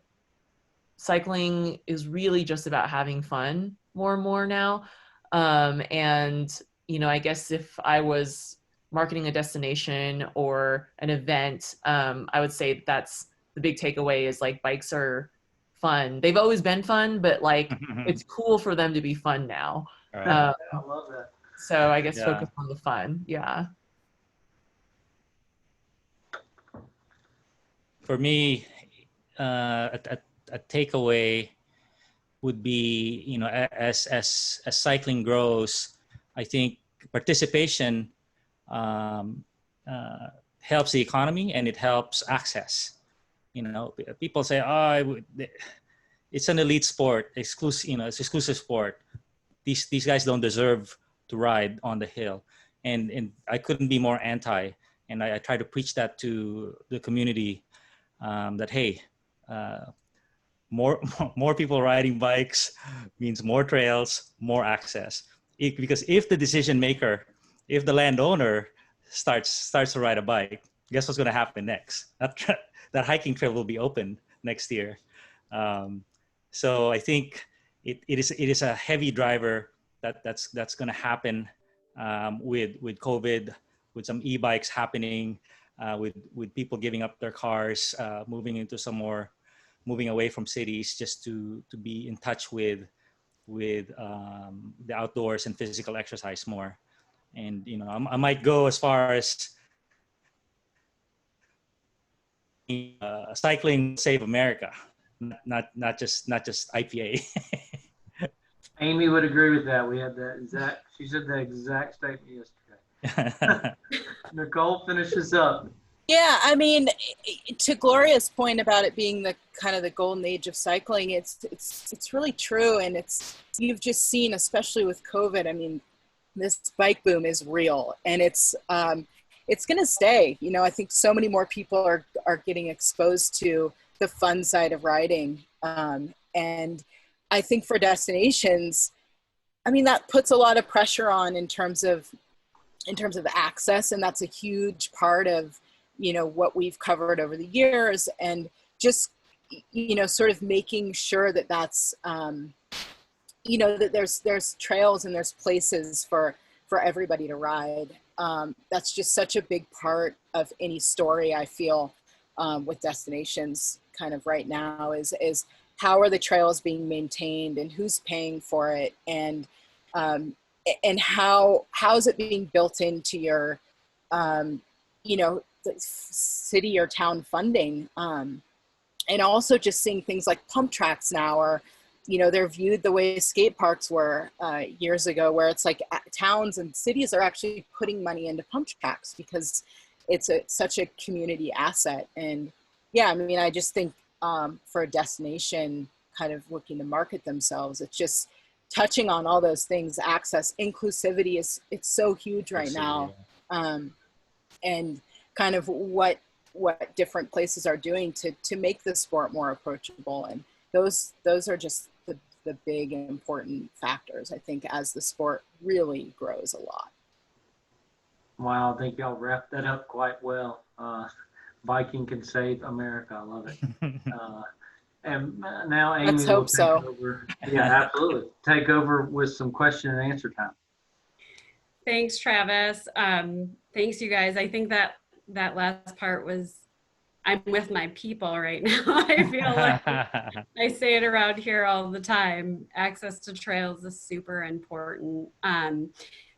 cycling is really just about having fun more and more now. And, you know, I guess if I was marketing a destination or an event, I would say that's the big takeaway is like bikes are fun. They've always been fun, but like it's cool for them to be fun now. Right. I love that. So I guess Yeah. focus on the fun. Yeah. For me, a takeaway would be, you know, as cycling grows, I think participation helps the economy, and it helps access. You know, people say, oh, it's an elite sport, exclusive, you know, it's exclusive sport. These guys don't deserve to ride on the hill, and I couldn't be more anti. And I try to preach that to the community, that hey, more people riding bikes means more trails, more access. Because if the decision maker, if the landowner starts to ride a bike, guess what's going to happen next? That hiking trail will be open next year. So I think it is a heavy driver that's going to happen, with COVID, with some e-bikes happening, with people giving up their cars, moving away from cities just to be in touch with the outdoors and physical exercise more. And I might go as far as cycling save America, not just IPA. Amy would agree with that. We had she said the exact statement yesterday. Nicole finishes up. Yeah, I mean, to Gloria's point about it being the kind of the golden age of cycling, it's really true, and you've just seen, especially with COVID. I mean, this bike boom is real, and it's going to stay. I think so many more people are getting exposed to the fun side of riding, and I think for destinations, I mean, that puts a lot of pressure on in terms of access, and that's a huge part of what we've covered over the years, and just sort of making sure that that's that there's trails and there's places for everybody to ride. That's just such a big part of any story, I feel, with destinations kind of right now is how are the trails being maintained, and who's paying for it, and how's it being built into your the city or town funding, and also just seeing things like pump tracks now, or they're viewed the way skate parks were years ago, where it's like towns and cities are actually putting money into pump tracks because it's such a community asset. And yeah, I mean, I just think for a destination kind of looking to market themselves, it's just touching on all those things. Access, inclusivity it's so huge right now. And kind of what different places are doing to make the sport more approachable. And those are just the big and important factors, I think, as the sport really grows a lot. Wow, I think y'all wrapped that up quite well. Biking can save America. I love it. And now Amy Let's will hope take so. over. Yeah, absolutely. Take over with some question and answer time. Thanks, Travis. Thanks, you guys. I think that last part was, I'm with my people right now. I feel like I say it around here all the time. Access to trails is super important.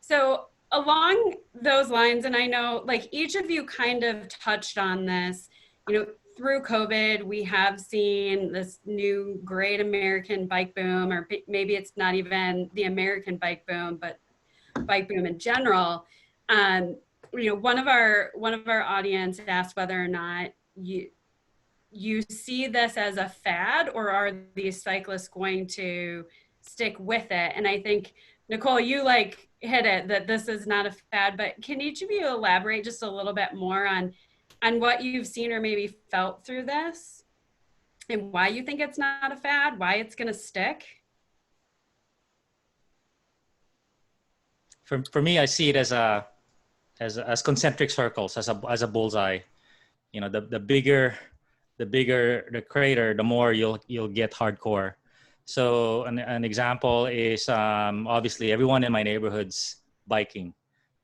So along those lines, and I know like each of you kind of touched on this, through COVID, we have seen this new great American bike boom, or maybe it's not even the American bike boom, but bike boom in general. One of our audience asked whether or not you see this as a fad, or are these cyclists going to stick with it? And I think, Nicole, you hit it, that this is not a fad, but can each of you elaborate just a little bit more on what you've seen or maybe felt through this, and why you think it's not a fad, why it's going to stick? For me, I see it as concentric circles, as a bullseye. The bigger the crater, the more you'll get hardcore. So an example is obviously everyone in my neighborhood's biking,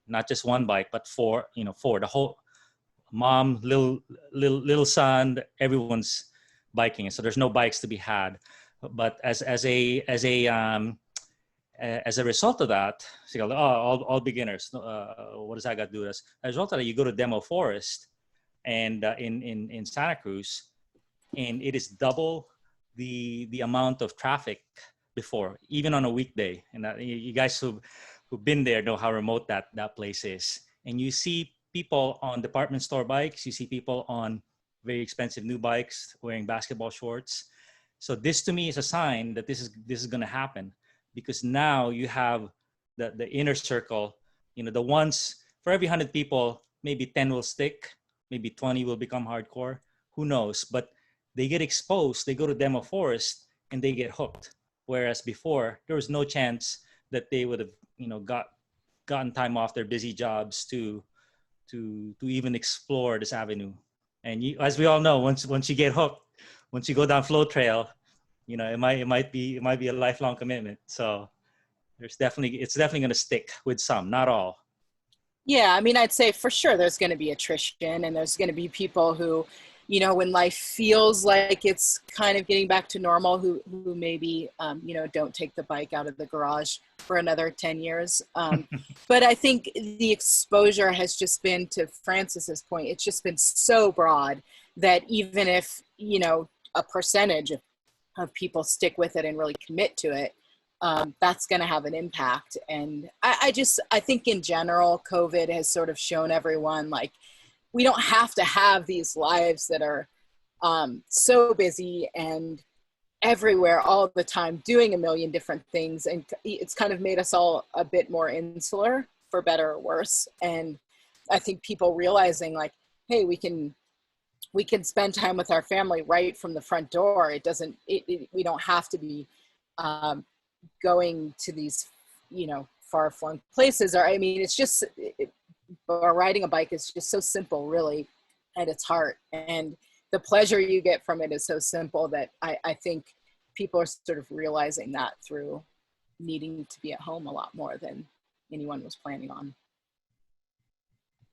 not just one bike, but four. The whole mom, little son, everyone's biking. So there's no bikes to be had. But as a result of that, so all beginners. What does that got to do with us? As a result of that, you go to Demo Forest, and in Santa Cruz, and it is double the amount of traffic before, even on a weekday. And you guys who've been there know how remote that place is. And you see people on department store bikes. You see people on very expensive new bikes wearing basketball shorts. So this to me is a sign that this is going to happen, because now you have the inner circle. The ones, for every 100 people, maybe 10 will stick, maybe 20 will become hardcore. Who knows? But they get exposed. They go to Demo Forest and they get hooked. Whereas before, there was no chance that they would have, gotten time off their busy jobs to even explore this avenue. And as we all know, once you get hooked, once you go down Flow Trail, it might be a lifelong commitment. So it's definitely going to stick with some, not all. Yeah, I mean, I'd say for sure there's going to be attrition, and there's going to be people who you know, when life feels like it's kind of getting back to normal, who maybe, you know, don't take the bike out of the garage for another 10 years. But I think the exposure has just been, to Francis's point, it's just been so broad that even if, you know, a percentage of people stick with it and really commit to it, that's going to have an impact. And I think in general, COVID has sort of shown everyone, like, we don't have to have these lives that are so busy and everywhere all the time doing a million different things. And it's kind of made us all a bit more insular, for better or worse. And I think people realizing, like, hey, we can spend time with our family right from the front door. We don't have to be going to these, you know, far-flung places. Or, I mean, it's just, or riding a bike is just so simple, really, at its heart. And the pleasure you get from it is so simple that I think people are sort of realizing that through needing to be at home a lot more than anyone was planning on.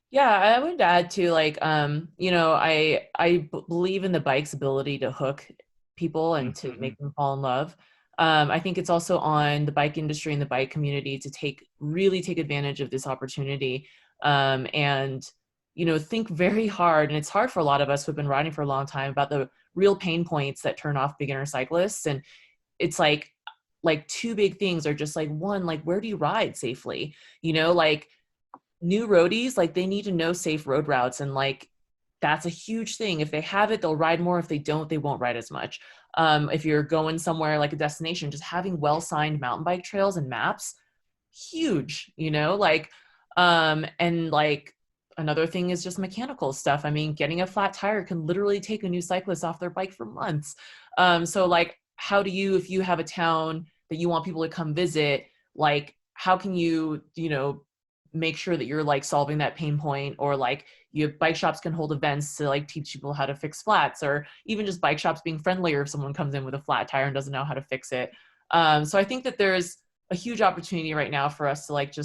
Yeah, I would add to, like, you know, I believe in the bike's ability to hook people and to make them fall in love. I think it's also on the bike industry and the bike community to really take advantage of this opportunity, and, you know, think very hard. And it's hard for a lot of us who've been riding for a long time about the real pain points that turn off beginner cyclists. And it's like two big things are just like, one, like, where do you ride safely? You know, like, new roadies, like, they need to know safe road routes. And, like, that's a huge thing. If they have it, they'll ride more. If they don't, they won't ride as much. If you're going somewhere like a destination, just having well-signed mountain bike trails and maps, huge, you know, like, and, like, another thing is just mechanical stuff. I mean, getting a flat tire can literally take a new cyclist off their bike for months. So, like, how do you, if you have a town that you want people to come visit, like, how can you, you know, make sure that you're, like, solving that pain point? Or, like, you have bike shops can hold events to, like, teach people how to fix flats, or even just bike shops being friendlier if someone comes in with a flat tire and doesn't know how to fix it. So I think that there's a huge opportunity right now for us to, like,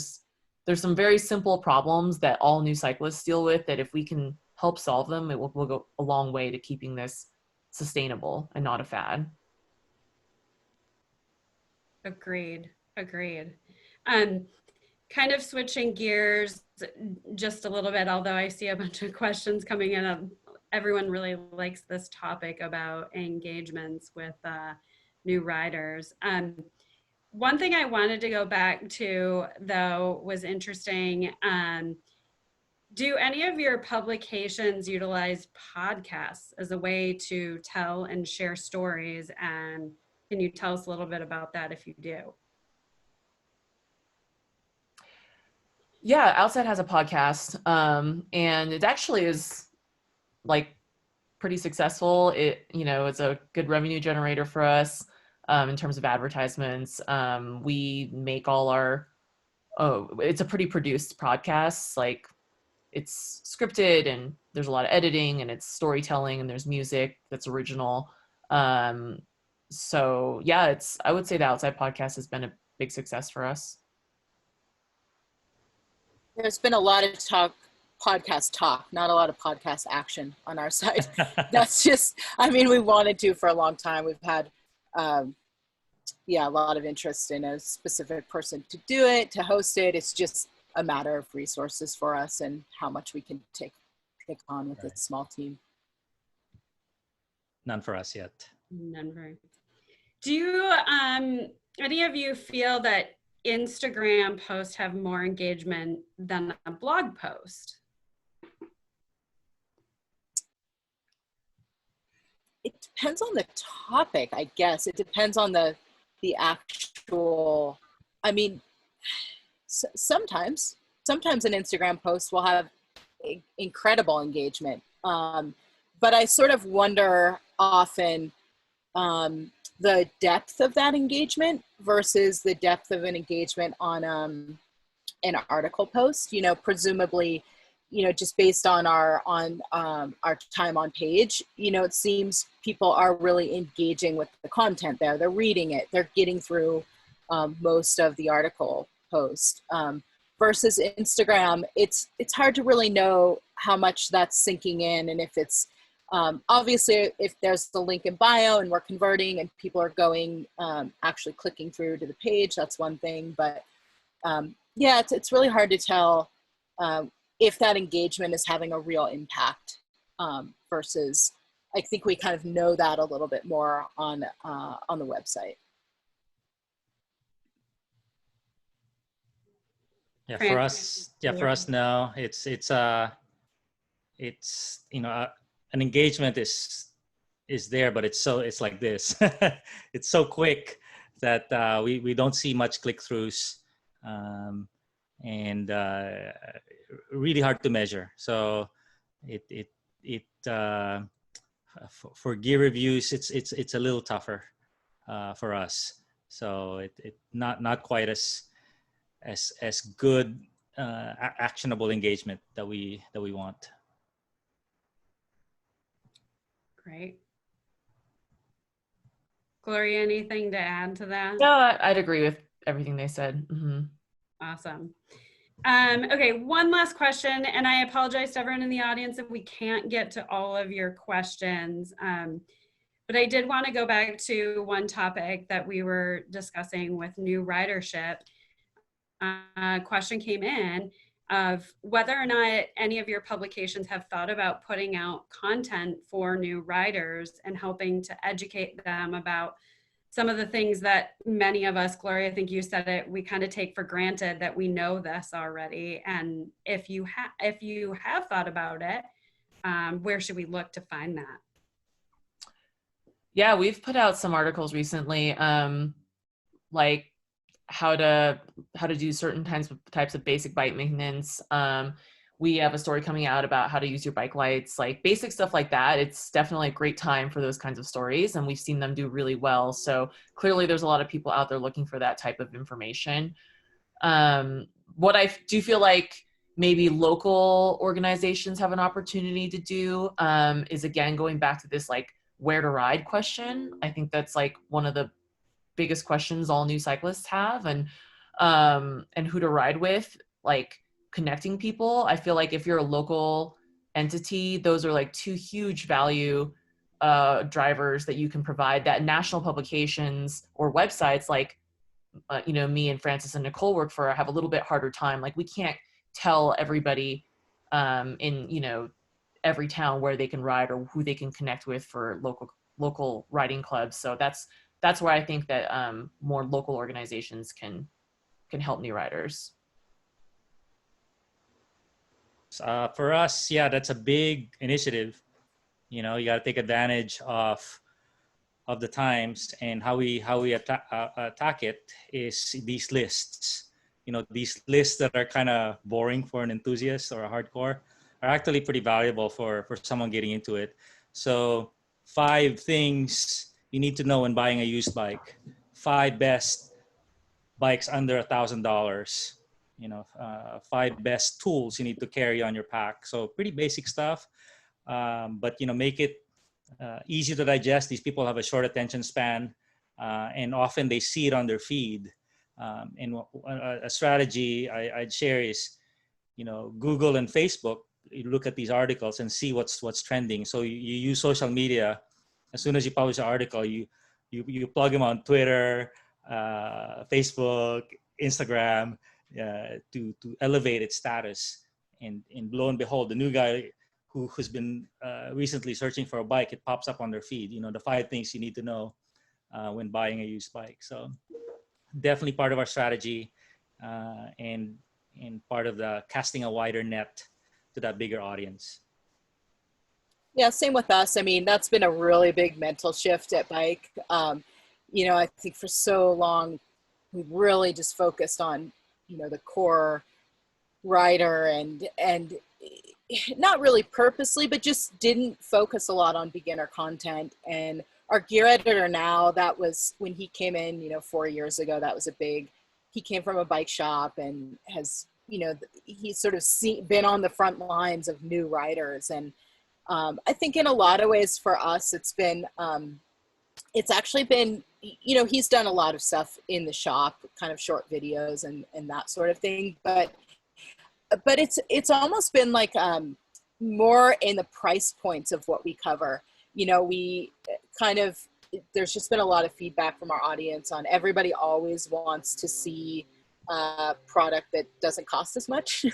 there's some very simple problems that all new cyclists deal with, that if we can help solve them, it will go a long way to keeping this sustainable and not a fad. Agreed. Kind of switching gears just a little bit, although I see a bunch of questions coming in. Everyone really likes this topic about engagements with new riders. One thing I wanted to go back to, though, was interesting. Do any of your publications utilize podcasts as a way to tell and share stories? And can you tell us a little bit about that if you do? Yeah, Outside has a podcast, and it actually is, like, pretty successful. It, you know, it's a good revenue generator for us, in terms of advertisements. We make all our, it's a pretty produced podcast. Like, it's scripted and there's a lot of editing and it's storytelling and there's music that's original. So yeah, I would say the Outside podcast has been a big success for us. There's been a lot of podcast talk, not a lot of podcast action on our side. That's just, I mean, we wanted to for a long time. We've had, a lot of interest in a specific person to do it, to host it. It's just a matter of resources for us and how much we can take on with a small team. None for us yet. None for. Do you, any of you feel that Instagram posts have more engagement than a blog post? It depends on the topic, I guess. It depends on the actual, I mean, sometimes an Instagram post will have incredible engagement. But I sort of wonder often the depth of that engagement versus the depth of an engagement on an article post. You know, presumably, you know, just based on our time on page, you know, it seems people are really engaging with the content there. They're reading it. They're getting through most of the article post. Versus Instagram, it's hard to really know how much that's sinking in and if it's Obviously, if there's the link in bio and we're converting and people are going, actually clicking through to the page, that's one thing. But yeah, it's really hard to tell if that engagement is having a real impact versus, I think we kind of know that a little bit more on the website. Yeah, for us, now, it's you know, an engagement is there, but it's like this. It's so quick that we don't see much click-throughs, and really hard to measure. So for gear reviews, it's a little tougher for us. So it not quite as good actionable engagement that we want. Great. Gloria, anything to add to that? No, I'd agree with everything they said. Mm-hmm. Awesome. Okay, one last question, and I apologize to everyone in the audience if we can't get to all of your questions. But I did want to go back to one topic that we were discussing with new ridership. A question came in of whether or not any of your publications have thought about putting out content for new riders and helping to educate them about some of the things that many of us, Gloria, I think you said it, we kind of take for granted that we know this already. And if you have thought about it, where should we look to find that? Yeah, we've put out some articles recently, like how to do certain types of basic bike maintenance. We have a story coming out about how to use your bike lights, like basic stuff like that. It's definitely a great time for those kinds of stories, and we've seen them do really well. So clearly there's a lot of people out there looking for that type of information. What I do feel like maybe local organizations have an opportunity to do is, again, going back to this like where to ride question. I think that's like one of the biggest questions all new cyclists have, and who to ride with, like connecting people. I feel like if you're a local entity, those are like two huge value drivers that you can provide that national publications or websites like you know, me and Francis and Nicole work for have a little bit harder time. Like we can't tell everybody in, you know, every town where they can ride or who they can connect with for local riding clubs. So that's where I think that more local organizations can help new riders. For us, yeah, that's a big initiative. You know, you got to take advantage of the times, and how we attack it is these lists. You know, these lists that are kind of boring for an enthusiast or a hardcore are actually pretty valuable for someone getting into it. So 5 things you need to know when buying a used bike, 5 best bikes under $1,000, you know, 5 best tools you need to carry on your pack. So pretty basic stuff, but, you know, make it easy to digest. These people have a short attention span, and often they see it on their feed. And a strategy I'd share is, you know, Google and Facebook, you look at these articles and see what's trending. So you use social media. As soon as you publish an article, you plug them on Twitter, Facebook, Instagram, to elevate its status. And lo and behold, the new guy who's been recently searching for a bike, it pops up on their feed. You know, the 5 things you need to know when buying a used bike. So definitely part of our strategy, and part of the casting a wider net to that bigger audience. Yeah, same with us. I mean, that's been a really big mental shift at Bike. You know, I think for so long, we really just focused on, you know, the core rider and not really purposely, but just didn't focus a lot on beginner content. And our gear editor now, that was when he came in, you know, 4 years ago, that was a big, he came from a bike shop and has, you know, he's sort of been on the front lines of new riders. And I think in a lot of ways for us, it's been, it's actually been, you know, he's done a lot of stuff in the shop, kind of short videos and that sort of thing. But it's almost been like more in the price points of what we cover. You know, we kind of, there's just been a lot of feedback from our audience on everybody always wants to see a product that doesn't cost as much.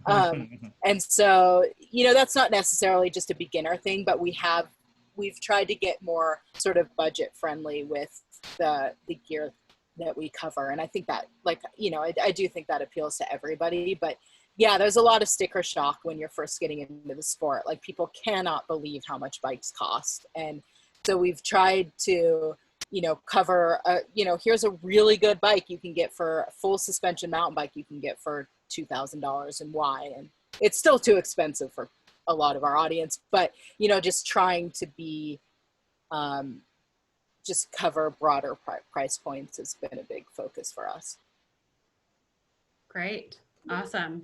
And so, you know, that's not necessarily just a beginner thing, but we've tried to get more sort of budget friendly with the gear that we cover. And I think that, like, you know, I do think that appeals to everybody, but yeah, there's a lot of sticker shock when you're first getting into the sport. Like, people cannot believe how much bikes cost. And so we've tried to, you know, cover, you know, here's a really good bike you can get for a full suspension mountain bike you can get for $2,000 and why. And it's still too expensive for a lot of our audience, but, you know, just trying to be, just cover broader price points has been a big focus for us. Great. Awesome.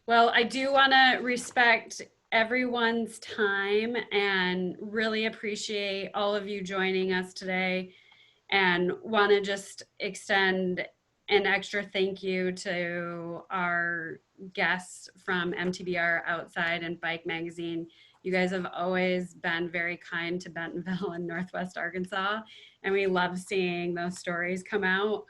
Well, I do want to respect everyone's time and really appreciate all of you joining us today, and want to just extend an extra thank you to our guests from MTBR Outside and Bike Magazine. You guys have always been very kind to Bentonville and Northwest Arkansas, and we love seeing those stories come out.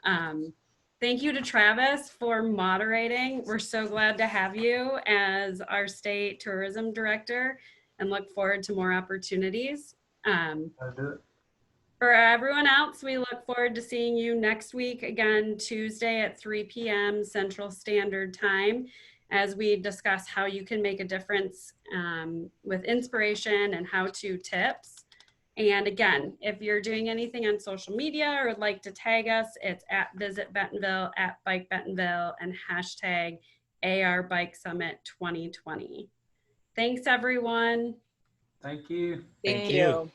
Thank you to Travis for moderating. We're so glad to have you as our state tourism director and look forward to more opportunities. For everyone else, we look forward to seeing you next week, again, Tuesday at 3 p.m. Central Standard Time, as we discuss how you can make a difference with inspiration and how-to tips. And again, if you're doing anything on social media or would like to tag us, it's at Visit Bentonville, at Bike Bentonville, and hashtag AR Bike Summit 2020. Thanks, everyone. Thank you. Thank you.